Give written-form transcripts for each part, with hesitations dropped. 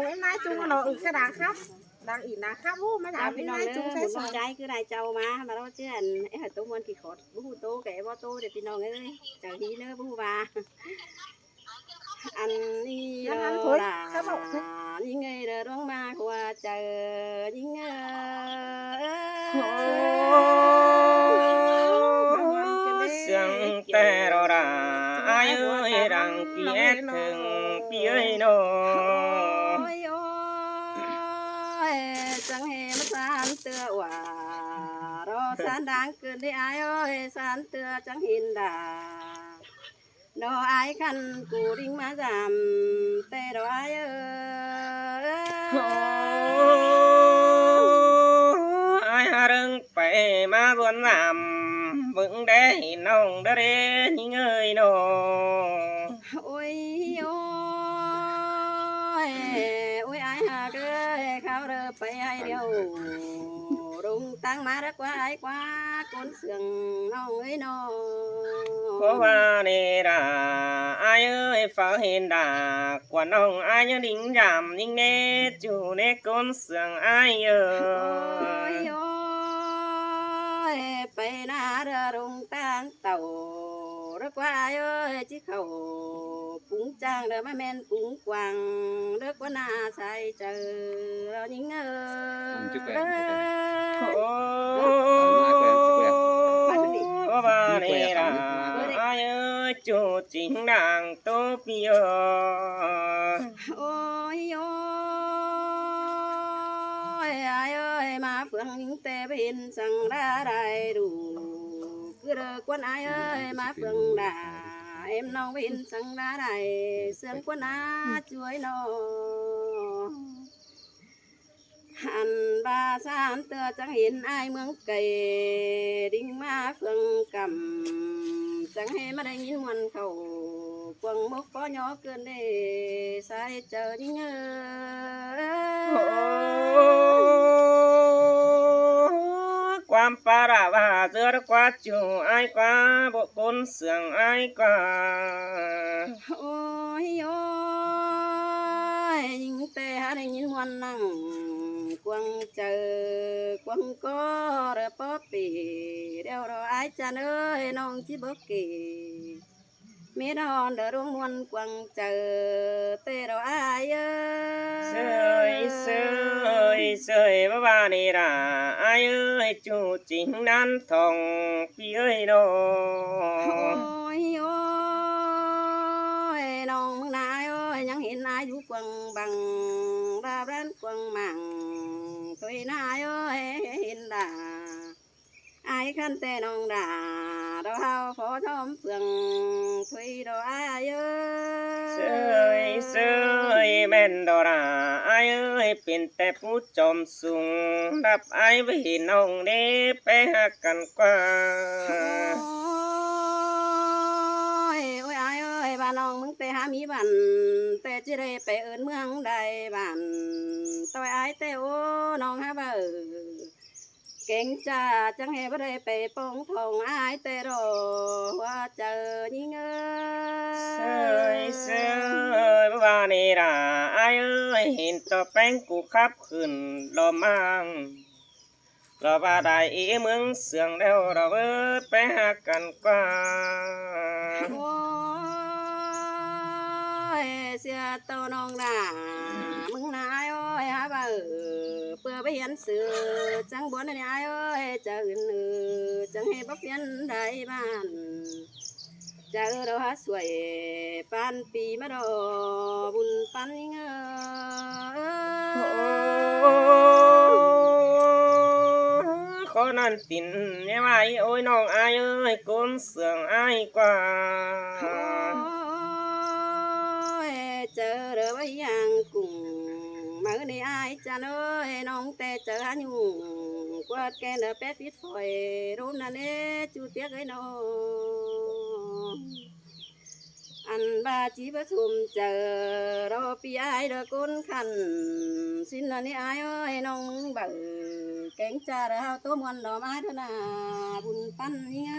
em nay chung nó ở cái đá khác đang ỉ đá khác vô mà chào làmพี่ em น้อง nay เด้ chung อ sẽ บุญ sỏi ใจคือได้เจ้ามาเราเชื่อนไอ้ตัวมันกี่ขดบูโตแก่บ่โตเด็ดพี่น้องเอ้ยเจ้าฮีเด้อบูว่าอันนี้เด้อล่ะยิ่งเงยเด้อร้องมาหัวเจอยิ่งเงย sương tè rò rà ai ơi rằng kia thường bia nô ôi ôi chẳng hề mất san tựa quả đó san đáng cơn đi ai ơi san tựa chẳng hin đà đó ai khăn cù đinh má giảm tê đó ai ai hà rừng phải mà buồn làm vững để nông đã để những ơi nô ôi ôi ôi ai hà cái khao đơ phải ai điều rung tăng má đất quá ai quá con sườn nông ấy nô có ba nè đà ai ơi phá hiền đà quả nông ai nhớ đính giảm nhưng nè chủ nè con sườn ai ôi ôi phải na đơ rung tăng tàu đất quá ai ơi chứ khẩu cũng trang đơ má men cũng quàng đất quá na sai chờ rồi những có ba nè đà ai ơi chủ chính đảng tốt bia ôi ôi ai ơi mà phượng tê bên sang ra đầy đủ cứ đờ quân ai ơi mà phượng đà em nong bên sang ra đầy sương quân á chuối nó hàn ba san tơ chẳng hiện ai mướn cày đinh ma phượng cầm chẳng hề mà đây nhìn muôn khẩu quần mốc có nhỏ cơn để sai chờ đi nhớ quan para và giữa qua chủ ai qua bộ côn sườn ai qua ôi ôi nhìn tê hà đây nhìn muôn năng quăng chờ quăng có rồi bóp bì đeo rồi ai cha ơi non chỉ bóp kỳ mi đòn đỡ rung muôn quăng chờ tê rồi ai ơi sơi ba nè là ai ơi chủ chính đan thòng pi ơi đâu ôi ôi non nai ơi nhắn hiện ai vũ quăng bằng ra rán quăng màng tôi nai ơi hiện là ai khăn tê non đà đâu hao phó thom phường thuy đâu ai sơi men đâu là ai ơi pin tép mút chom sung đập ai với nông đế bé cần qua ôi ai ơi bà nong mừng tê há mi bàn tê chỉ đây bé ơn mương đây bàn tôi ai tê ô nong há bờ kính cha chẳng hề bất đây bề bông thùng ai tê đồ hoa chờ như sơi ba nè là ai ơi hiện tờ bánh cụ khắp khẩn lo mang lo ba đại ý mướn sườn đeo rồi với bé cần qua ôi xia tao nong đà mừng nai ơi hả bà bữa bây hiện sự chẳng muốn này ai ơi chờ chẳng hề bóc phiên đại bàn chờ đâu hát xuôi pan pi mà đồ bùn pan khó nan tin em ai ôiน้องai ơi côn sườn ai qua chờ đợi bây giờ cùng mà đi ai cha ơi nong tê chờ há nhung quạt cái nợ bé phít phổi đốm nè nè chú tiếc ấy nó อันบาจีประชุมเจอรอปีไอเด้อก้นขันสินอันนี้ไอเอ้ยน้องมึงเบิ่แกงจ่าเราตัวมวนดอกไม้เถอะนะบุญปั้นเงี้ย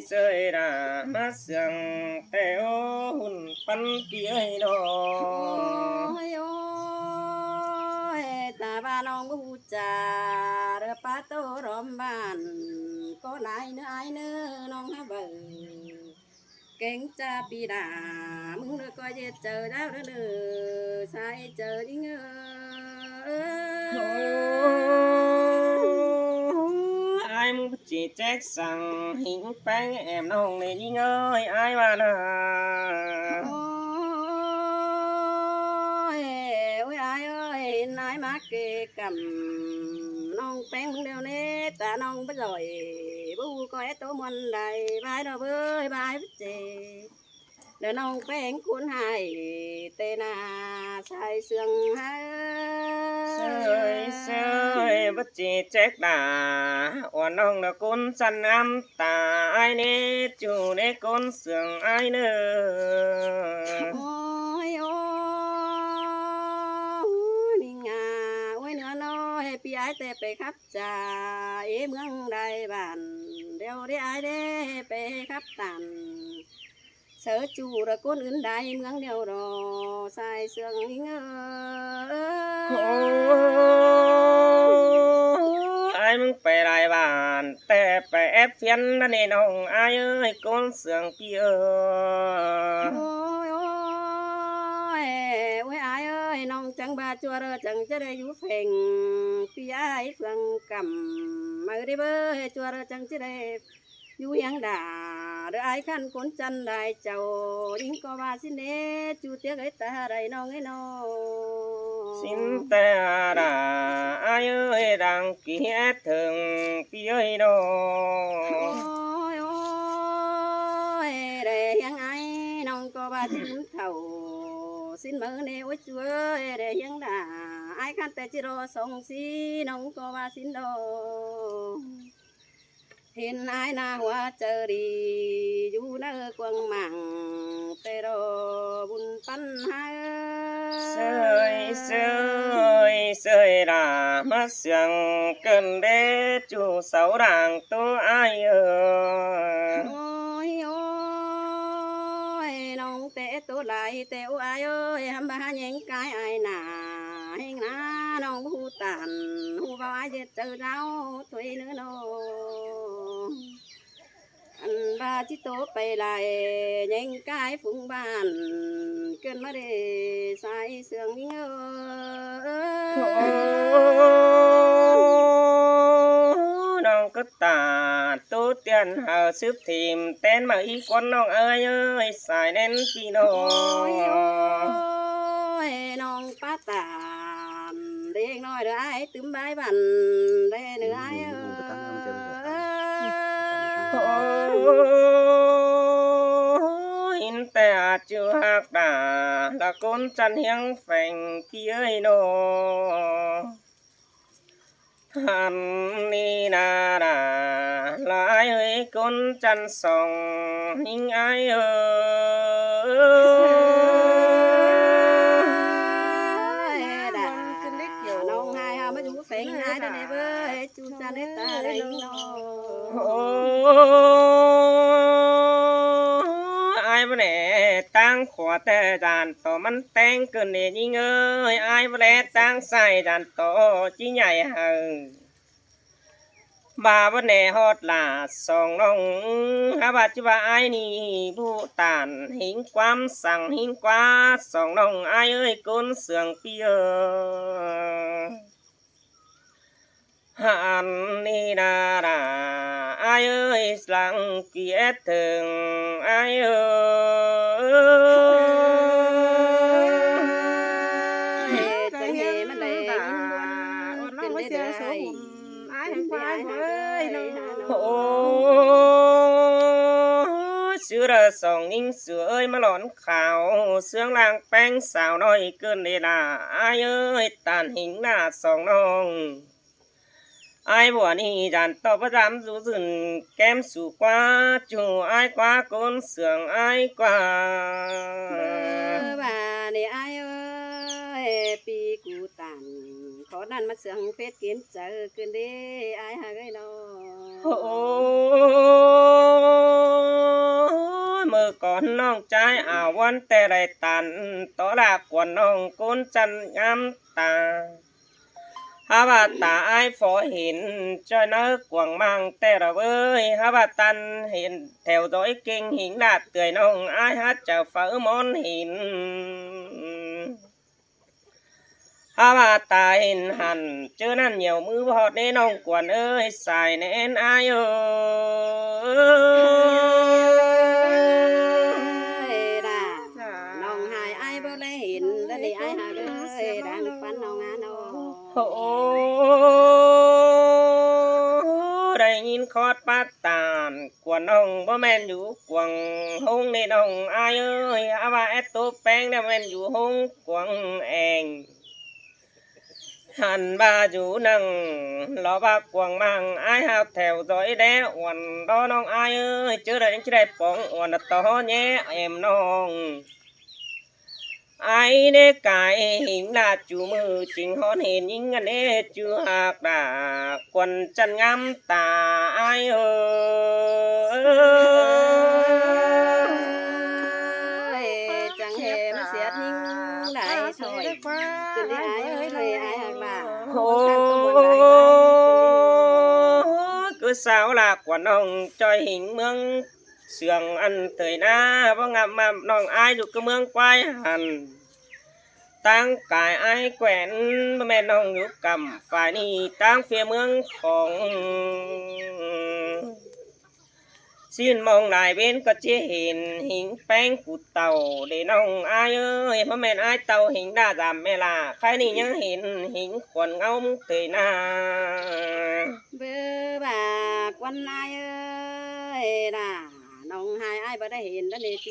sơi ra mắt sương teo hun pan kia đó โอ้ยโอ้ยตาบ้านน้องบูจาเรือป้าโตรอมบ้านก็นายเนื้อไอเนื้อน้องฮะเบิ่เก่งจะปีดามึงเด้อก็จะเจอแล้วเด้อเด้อใส่เจอดิเงอ ai muốn chỉ trách rằng hình bánh em nông này đi ơi ai mà nè โอ้ยโอ้ยอายเอ้ยนายมาเกะกำน้องแป้งมึงเดียวนี้แต่น้องไปลอยบูก็ไอ้ตัวมันได้บายดอกเบ้ยบายเจเดี๋ยวน้องแป้งคุณให้เตนาใส่เสื่องให้ sơi bất chỉ trách đà oan nông là con chăn âm tà ai nè chủ nè con sương ai nữa โอ้ยโอ้ยนี่งาโอ้ยเนื้อน้อยพี่ไอ้แต่ไปครับจ่าเอ๋เมืองใดบ้านเดี๋ยวได้ไอ้เด้ไปครับตันเสือจูระก้นอื่นใดเมืองเดียวรอใส่เสื่องนี่เงอ ai muốn về lại bànแต่ไปแอบเฟียนนั่นเองน้องอายเอ้ยก้นเสืองพี่เอ โอ้ยโอ้ยโอ้ยอายเอ้ยน้องจังบาจัวเรอจังจะได้อยู่เพ่งพี่อายเฟืองกำมาได้เบ้อจัวเรอจังจะได้อยู่ยังด่าเด้ออายขันคนจันได้เจ้าดิ้งก็ว่าสิเนจูเตียกไอ้ตาได้น้องไอ้น้อง xin ta đã ai ơi đang kia thườngพี่เอ้ยน้อ โอ้ยโอ้ยได้ยังไงน้องก็ว่าสิเท่าสิ้นมือเนโอ้ยช่วยได้ยังด่าไอ้ขันแต่จิรอส่งสีน้องก็ว่าสิ้นดอกเห็นไอ้หน้าหัวเจอดีอยู่เนื้อกวางหมังแต่รอบุญปันหา sơi đã mắt sương cơn đế chủ sáu đảng tô ai ơi โอ้ยโอ้ยน้องเตะตัวไหลเตะอายเอ้ยทำบ้าแย่งกายอายหนาแห่งนาน้องผู้ตันผู้บ่าวจะเจอเราถอยเนื้อน้องอันบ้าจิโตไปไหลแย่งกายฟุ้งบ้านเกินมาได้ใส่เสื่องเงอ น้องก็ตาตู้เตียนหาซึบทีมเต้นมาอีกคนน้องเอ้ยสายเน้นพี่น้อ โอ้ยโอ้ ง ยน้องป้าตามเด็กน้อยเด้อไอ้ตึมใบบันเด้อเนื้อไอ้โอ้อินแต่อาจจะหักดาละคนจันเฮียงแฝงพี่เอ้ยน้อทันนี่นาดาลายเอ้ยคนจันส่องหิงไอเอ้ย ด่าน้องhai ha mới chú phèn hai đó nè bơi chú cha nét ta đây nó โอ้ไอ้บ่แหน่ตั้งขวดแต่จานโตมันแต่งเกินนี่ยิงเอ้ยไอ้บ่แหน่ตั้งใส่จานโตจีใหญ่เฮาบาบ่แหน่ฮอดลาสองน้องหาบาดจิว่าไอ้นี่ผู้ตานหิงความสั่งหิงกว่าสองน้องไอ้เอ้ยก้นเสืองเปียหันนี่นาดาไอ้เอ้ยสังเกียจถึงไอ้เอ้ย จังเฮมันได้ยินวน น้องไม่เสียโสหุ่นอายหันไปเฮ้ยน้อง โอ้เสือระสองยิงเสือเอ้ยมาหลอนข่าวเสืองลางแป้งสาวน้อยเกินเวลาไอ้เอ้ยตานหิงหน้าสองน้อง ai bùa ni dàn to bất dám rú rừng kem sủ qua chủ ai qua côn sưởng ai qua bà này ai ơi pi cụ tàn khó đàn mắt sương phết kiến chờ cơn đi ai hà gây nó mơ con nong trái ảo quan tè đầy tàn tó là quần nong côn chân ngắm ta ha bà ta ai phó hiện cho nó quảng mang tè ra với ha bà tan hiện theo dõi kinh hình đạt tươi nong ai hát chào phở món hình ha bà ta hình hẳn chưa năn nhiều mưa bọt nên nong quần ơi xài nên ai ơi đà nong hai ai bơ lấy hình đó đi ai hà ơi đang phán nong á nó đây nhìn khót bát tàn quần ông bố men dù quần hông nên ông ai ơi à bà ép tốt bánh đem men dù hông quần em hẳn ba dù nâng lo ba quần mang ai hào theo dõi đé quần đó nông ai ơi chứ đây chứ đây bóng quần to nhé em nông ai nê cái hình là chủ mưu chính hôn hình những ngân ê chưa hạc đà quần chân ngắm tà ai ơi chẳng hề mà xét nhưng đại thôi từ đi ai ơi ai hạc là cứ sao là quần ông cho hình mương sườn ăn tới na vô ngắm mà nòng ai dù cứ mương quay hẳn tăng cài ai quen mẹ nòng nhúc cầm phải đi tăng phía mương phòng xin mong lại bên có chế hình bánh của tàu để nòng ai ơi mà mẹ ai tàu hình đa giảm mẹ là khai đi những hình quần ngông tới na bơ bà quan ai ơi là nông hai ai bà đã hiện đó nè chú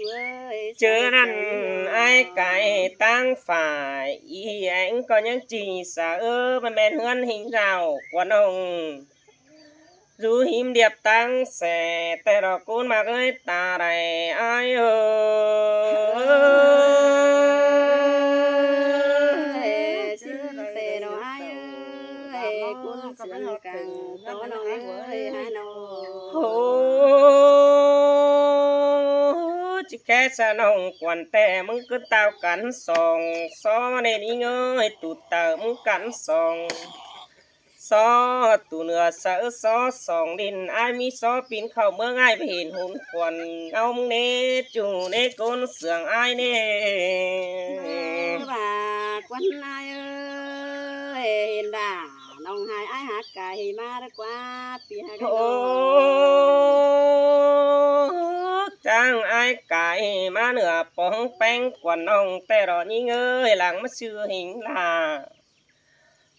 ơi chứ năn ai cái tăng phải ý anh có những chỉ xa mà mẹ hơn hình rào quần ông dù hiểm điệp tăng xe tè đỏ côn mà ơi ta đây ai ơi xin tề nó ai ơi cuốn sườn càng to nông ơi hai chỉ cái xa nông quần tèมึงcứ tao cắn sòng xó nên ý ơi tụt tờมึงcắn sòng xó tụ nửa sợ xó sòng đình ai mi xó pin khẩu mương ai phải hiện hồn quần ông nê chủ nê côn sườn ai nê bà quan ai ơi hiện đà nông hai ai hát cài mà đã qua pi hai cái chẳng ai cài mà nửa bóng bánh quần ông tè đỏ nhí ơi làng mất xưa hình là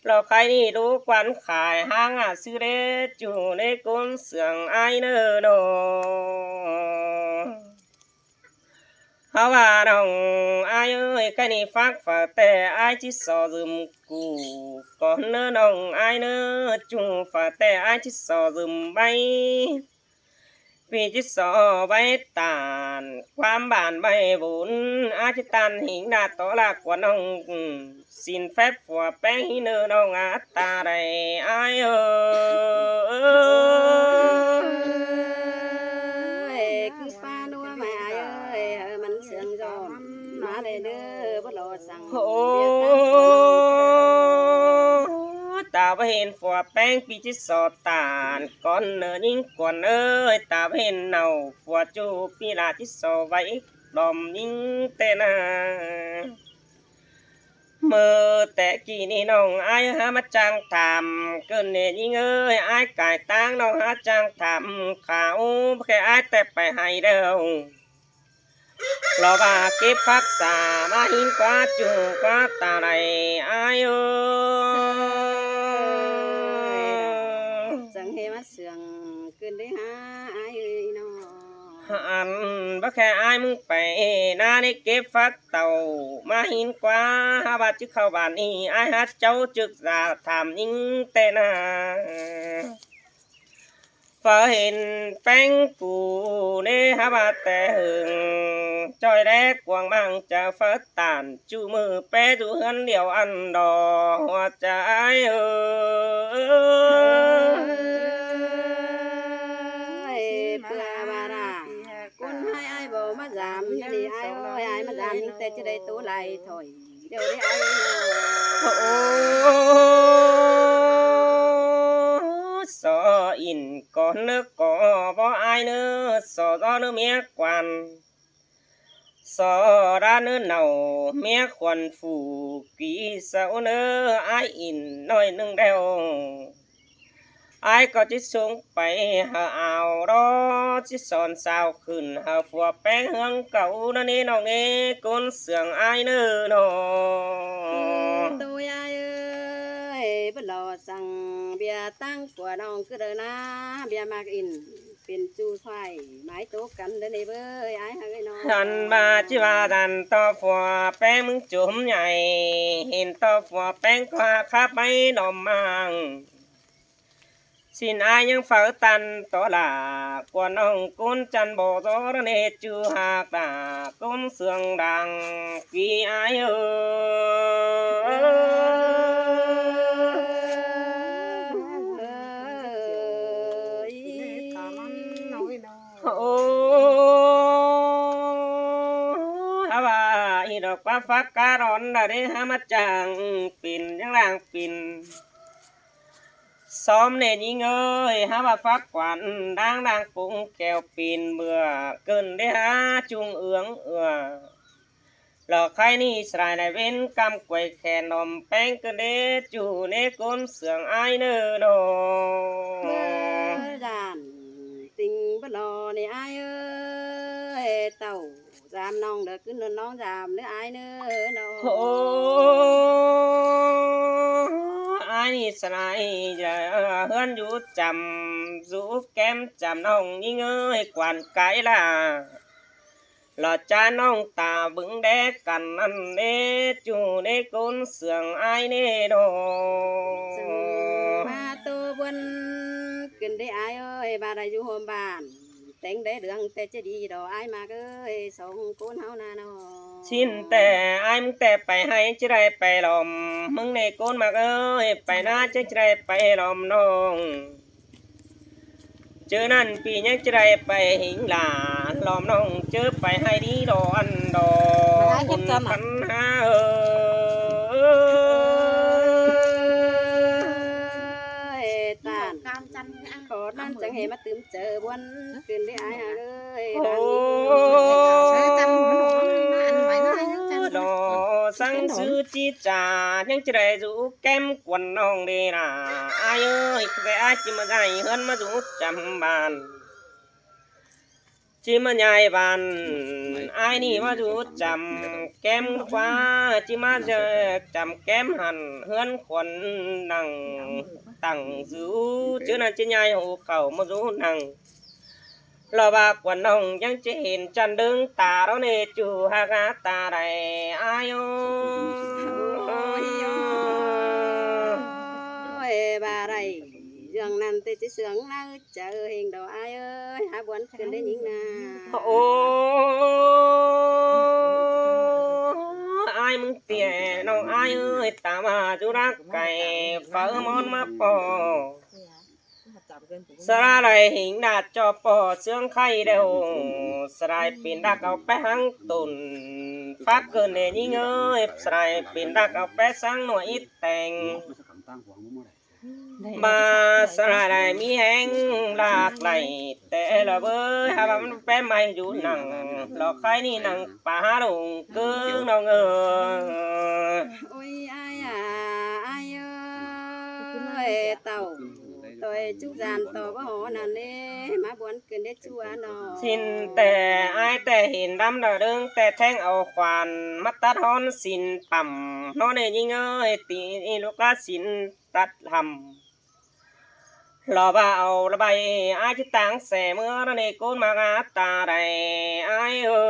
lo khai đi đố quán khải hang à sư đế chủ nê côn sườn ai nơ đồ hả bà đồng ai ơi cái này phát phở tè ai chỉ sò dùm củ còn nơ đồng ai nơ chủ phở tè ai chỉ sò dùm bay vì chỉ sò bay tànความbản bay vốn ai chỉ tàn hình đạt đó là quần ông xin phép của bé nơ đâu ngã ta đây ai ơi cứ pha nua mà ai ơi mình sườn giòn mà để đưa bắt lò sang ta bên phò bánh bị chỉ sò tàn con nơ những quần ơi ta bên nào phò chu pi là chỉ sò vậy đom những tên mơ tệ kỳ ni nông ai ha mắt trang thảm cơn nề những ơi ai cải tang nông ha trang thảm khảo cái ai tẹp phải hay đâu lo bà kiếp phát xà mà hin quá chu quá ta này ai chẳng hề mắt sườn cơn đấy ha ai ơi nó อันบ่แค่อายมึงไปนาได้เก็บฟักเต่ามาหินกว่าหาบาดจึกเข้าบ้านนี้อายหาเจ้าจึกสาถามยิงแต่นาพอเห็นแป้งกูเด้หาบาดแต่หึงจอยแรกกวางมังจะฟัดตานจูมือแปะจูเฮือนเดียวอันดอหัวใจเพื่อบาราคนให้ไอ้บ่มาจามนี่ไอ้เอ้ยไอ้มาจามยิ่งแต่จะได้ตัวไหลถอยเดี๋ยวได้ไอ้ โอ้สออินก่อนนึกก่อบ่อายเนื้อสอเนื้อเมียกวนสอร้านเนื้อเน่าเมียควันฝูกีเสาเนื้ออายอินน้อยนึงเดียวอายก็จิส่งไปหาเอารอจิสอนสาวขึ้นหาฝัวแป้งเฮืองเก่านั่นนี่น้องนี่ก้นเสืองอายเนื้อน้ ตัวยายเอ้ยบ่รอสั่งเบียร์ตั้งกว่าน้องคือเด้อนะเบียร์มากอินเป็นจูไฟหมายตกกันเด้อนี่เบ้ยไอ้เฮ้ยน้อง ทันบาจิวาดันต่อฝัวแป้งมึงจุ่มใหญ่เห็นต่อฝัวแป้งควาขับไม่ดอมมังสินอายยังเฝ้าตันต่อลากว่าน้องกุนจันบ่ตอระเนจูหากตากุนเสืองดังกี่อายโอ้ฮาว่าอีดอกฟ้าฟักการอนดาเดหามาจังปิ่นยังล่างปิ่นซ้อมเน่ยิงเอ้ยหาว่าฟักกวันดังปุ้งแก้วปิ่นเบื่อเกินได้หาจุงเอืองหลอกใครนี่สลายในเว้นกำกวยแขนนมแป้งเกินเดจูเนก้นเสืองไอเนื้อโด ด่านติงบ่รอนี่อ้ายเอ้ยเต่าจามน้องเด้อขึ้นน้องจามเด้ออ้ายเด้อน้อง โอ้ไอ้นี่สลายจะเฮือนอยู่จำสูแก้มจำน้องยิ่งเอ้ยกวนไก่ล่ะหลอดจ้าน้องตาบึงแดกกันนั่นเด้จูเด้ก้นเสืองไอ้เน่โด มาตัวบนขึ้นได้อ้ายเอ้ยบาได้อยู่โฮมบ้านแต่งได้เรื่องแต่จะดีดอกอ้ายมาเอ้ยสองคนเฮานาน้อง ชินแต่ไอ้มึงแต่ไปให้จะได้ไปหลอมมึงในก้นมาเอ้ยไปน่าจะได้ไปหลอมน้องเจอนั่นปีนี้จะได้ไปหิงหลาหลอมน้องเจอไปให้ดีดออันดอคุณพันหาตาน การจันทร์ ขอนั่นจังเหมาตื่มเจอบนขึ้นได้อ้ายเอ้ย โอ้ ใช้จันทร์มันหอมนะอันไหวนะยังจันทร์ ดอสังซื้อจีจ่ายังจะได้จูแก้มกวนน้องเดน่ะอายเอ้ยแต่อายจิมาได้เฮือนมาจูจำบ้านจิมาใหญ่บ้านอายนี่มาจูจำแก้มกว่าจิมาจะจำแก้มหันเฮือนขวัญนั่งตั้งจูชื่อนั้นจิใหญ่หูเข่ามาจูนั่งรอบากว่าน้องยังจะเห็นจันดึงตาเราเนจูหากาตาได้อายโอ้ยบาไรเรื่องนั้นแต่จะเสืองน่าเจอเห็นดอกอ้ายเอ้ยหาบวนขึ้นได้ยิงนา โอ้อายมึงเตี้ยน้องอายเอ้ยตามมาจุรักไก่เฝ้ามอนมาปอสลายไรหิงดาดจอปอเสื่องไข่เดียวสลายปีนดักเอาไปหังตุนฟักเกินเนี่ยยิ่งเอ้ยสลายปีนดักเอาไปสังหน่วยอิดแต่งมาสลายไรมีแห้งหลากไหลแต่ละเบยหามันแป้ไม่อยู่หนังหลอกใครนี่หนังป่าลงเกิงน้องเอ้ย โอ้ยอ้ายอ้ายเอ้ยเต่าตัวจุกจานตัวบ่หอนั่นเด้มาบวนขึ้นได้ชัวเนาะ สินแต่อายแต่เห็นดำดาเดิงแต่แท่งเอาควานมาตัดฮอนสินต่ำนอนในยิ่งเอ้ยตีลูกกาสินตัดทำ รอบ่าวระบายอายจะตั้งแสเมื่อนั้นเองกูมากาตาใดอายเอ้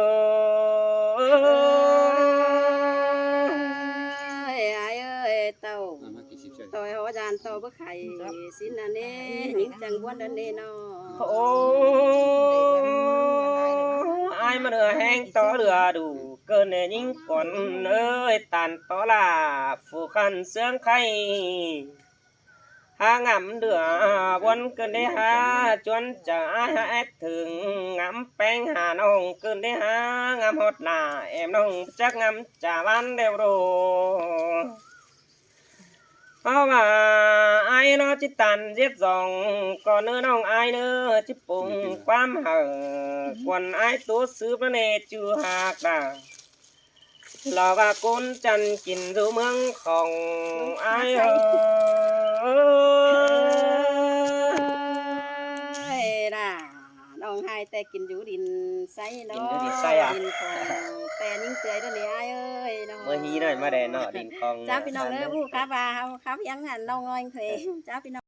ย ai ơi tàu tôi hỏi đàn tàu bức khải xin là nè những chẳng quan đơn nè nó โอ้อายมาเดือแห้งต่อเดือดูเกินเนี่ยยิ่งก่อนเอ้ยตันต่อลาฟูขันเสื่องไข่หางำเดือวนเกินได้หาจนจะอายหาแอดถึงงำแป้งหาน้องเกินได้หางำหดหน้าแอมน้องจักงำจ่าวันเดียวโรเพราะว่าไอ้น้อจิตันเจ็บสองก่อนเนื้อน้องไอ้เนื้อจิปุ่งความเห่อกวนไอ้ตัวซื้อพระเนจูหากดาลาว่ากุนจันกินดูเมืองของไอ้là nông hai tay kinh vũ đình say nó Kinh vũ đình say à? đình còn tay những tươi đó nè ai ơi nó เมื่อฮีหน่อยมาแดนเนาะดินของ cháuพี่น้องเด้อผู้ค้าบาเขายังหันน้องงอยเพลงcháuพี่น้อง